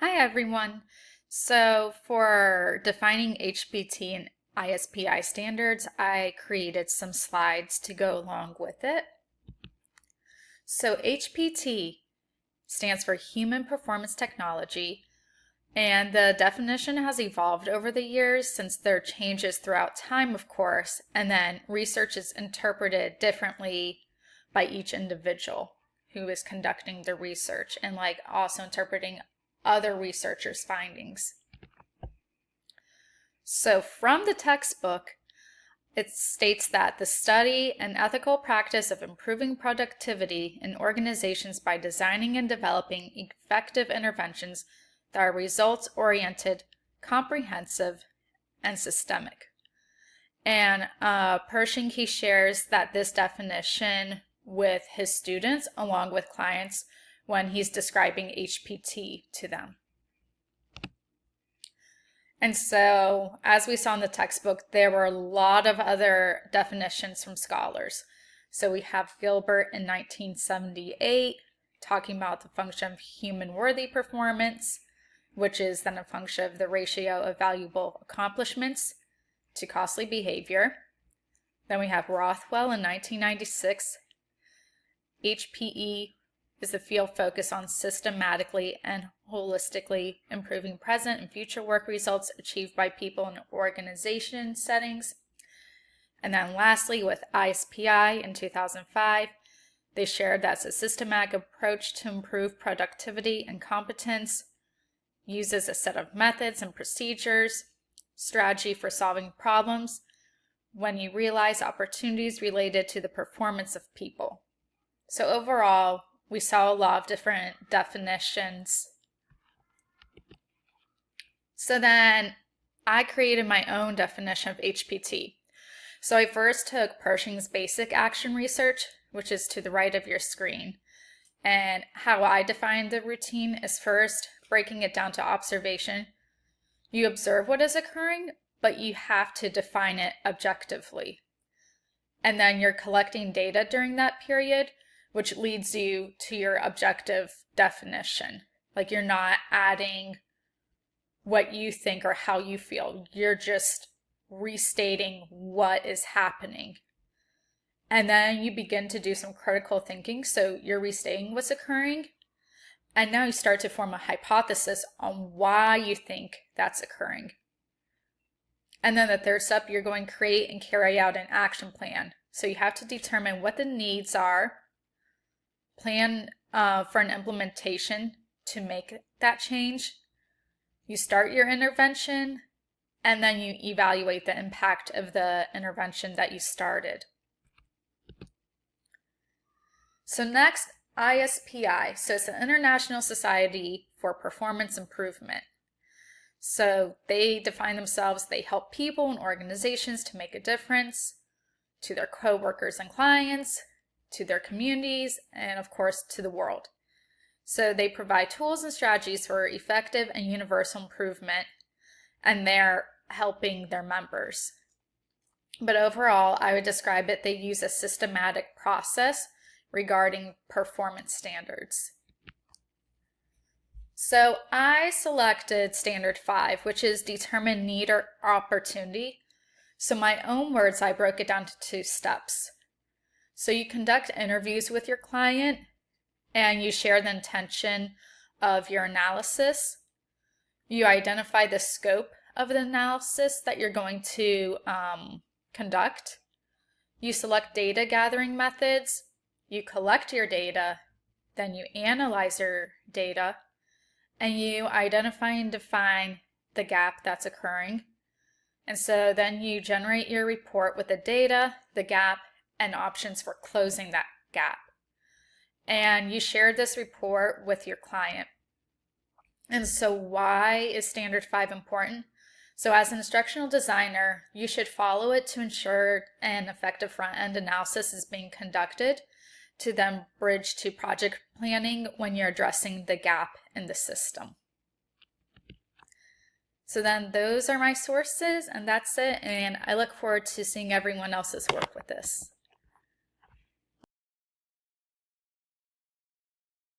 Hi everyone. So for defining HPT and ISPI standards, I created some slides to go along with it. So HPT stands for Human Performance Technology, and the definition has evolved over the years since there are changes throughout time, of course, and then research is interpreted differently by each individual who is conducting the research and also interpreting other researchers' findings. So from the textbook, it states that the study and ethical practice of improving productivity in organizations by designing and developing effective interventions that are results-oriented, comprehensive, and systemic. And Pershing, he shares that this definition with his students along with clients when he's describing HPT to them. And so, as we saw in the textbook, there were a lot of other definitions from scholars. So we have Gilbert in 1978 talking about the function of human worthy performance, which is then a function of the ratio of valuable accomplishments to costly behavior. Then we have Rothwell in 1996. HPE is the field focused on systematically and holistically improving present and future work results achieved by people in organization settings. And then lastly, with ISPI in 2005, they shared that's a systematic approach to improve productivity and competence, uses a set of methods and procedures, strategy for solving problems when you realize opportunities related to the performance of people. So overall, we saw a lot of different definitions. So then I created my own definition of HPT. So I first took Pershing's basic action research, which is to the right of your screen. And how I define the routine is first breaking it down to observation. You observe what is occurring, but you have to define it objectively. And then you're collecting data during that period, which leads you to your objective definition. Like you're not adding what you think or how you feel. You're just restating what is happening. And then you begin to do some critical thinking. So you're restating what's occurring. And now you start to form a hypothesis on why you think that's occurring. And then the third step, you're going to create and carry out an action plan. So you have to determine what the needs are, plan for an implementation to make that change. You start your intervention, and then you evaluate the impact of the intervention that you started. So next, ISPI. So it's the International Society for Performance Improvement. So they define themselves, they help people and organizations to make a difference to their coworkers and clients, to their communities, and of course to the world. So they provide tools and strategies for effective and universal improvement, and they're helping their members. But overall, I would describe it, they use a systematic process regarding performance standards. So I selected standard 5, which is determine need or opportunity. So my own words, I broke it down to 2 steps. So you conduct interviews with your client and you share the intention of your analysis. You identify the scope of the analysis that you're going to conduct. You select data gathering methods. You collect your data, then you analyze your data, and you identify and define the gap that's occurring. And so then you generate your report with the data, the gap, and options for closing that gap. And you share this report with your client. And so why is standard 5 important? So as an instructional designer, you should follow it to ensure an effective front-end analysis is being conducted to then bridge to project planning when you're addressing the gap in the system. So then those are my sources, and that's it, and I look forward to seeing everyone else's work with this.